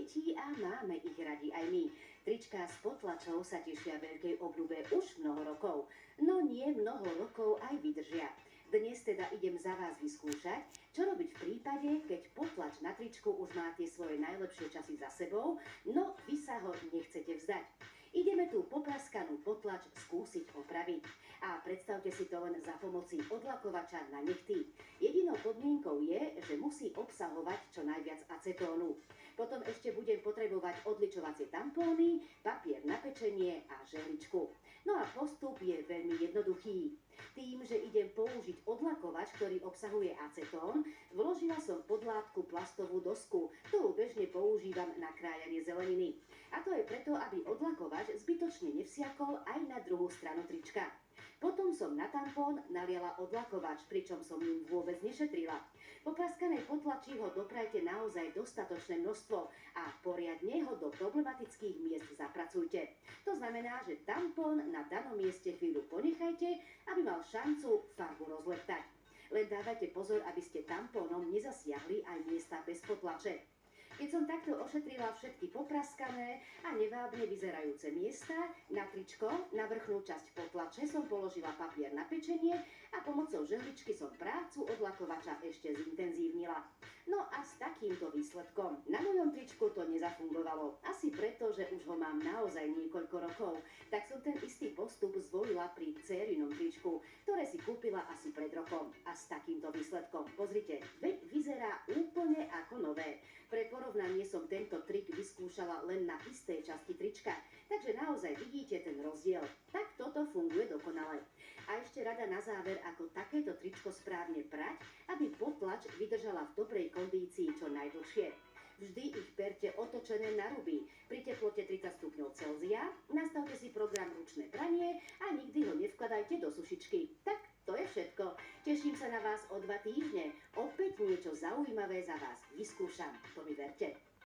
detí a máme ich radi aj my. Tričká s potlačou sa tešia veľkej obľúbe už mnoho rokov. No nie mnoho rokov aj vydržia. Dnes teda idem za vás vyskúšať, čo robiť v prípade, keď potlač na tričku už má tie svoje najlepšie časy za sebou, no vy sa ho nechcete vzdať. Ideme tú poplaskanú potlač skúsiť opraviť. A predstavte si to len za pomoci odlakovača na nechty. Jedinou podmienkou je, že musí obsahovať čo najviac acetónu. Potom ešte budem potrebovať odličovacie tampóny, papier na pečenie a žehličku. No a postup je veľmi jednoduchý. Tým, že idem použiť odlakovač, ktorý obsahuje acetón, vložila som pod látku plastovú dosku, ktorú bežne používam na krájanie zeleniny. A to je preto, aby odlakovač zbytočne nevsiakol aj na druhú stranu trička. Potom som na tampón naliala odlakovač, pričom som ním vôbec nešetrila. Po praskanej potlači ho doprajte naozaj dostatočné množstvo a poriadne ho do problematických miest zapracujte. To znamená, že tampón na danom mieste chvíľu ponechajte, aby mal šancu farbu rozleptať. Len dávajte pozor, aby ste tampónom nezasiahli aj miesta bez potlače. Keď som takto ošetrila všetky popraskané a nevábne vyzerajúce miesta, na tričko, na vrchnú časť potlače som položila papier na pečenie a pomocou žehličky som prácu odlakovača ešte zintenzívnila. No a s takýmto výsledkom. Na mojom tričku to nezafungovalo. Asi preto, že už ho mám naozaj niekoľko rokov. Tak som ten istý postup zvolila pri dcérinom tričku, ktoré si kúpila asi pred rokom. A s takýmto výsledkom, pozrite, veď vyzerá úplne ako nové. Pre porovnanie som tento trik vyskúšala len na istej časti trička, takže naozaj vidíte ten rozdiel. Tak toto funguje dokonale. A ešte rada na záver, ako takéto tričko správne prať, aby potlač vydržala v dobrej kondícii čo najdlhšie. Vždy ich perte otočené na ruby. Pri teplote 30 stupňov Celzia nastavte si program ručné pranie a nikdy ho nevkladajte do sušičky. Tak to je všetko. Teším sa na vás o 2 týždne. Opäť niečo zaujímavé za vás vyskúšam. To mi verte.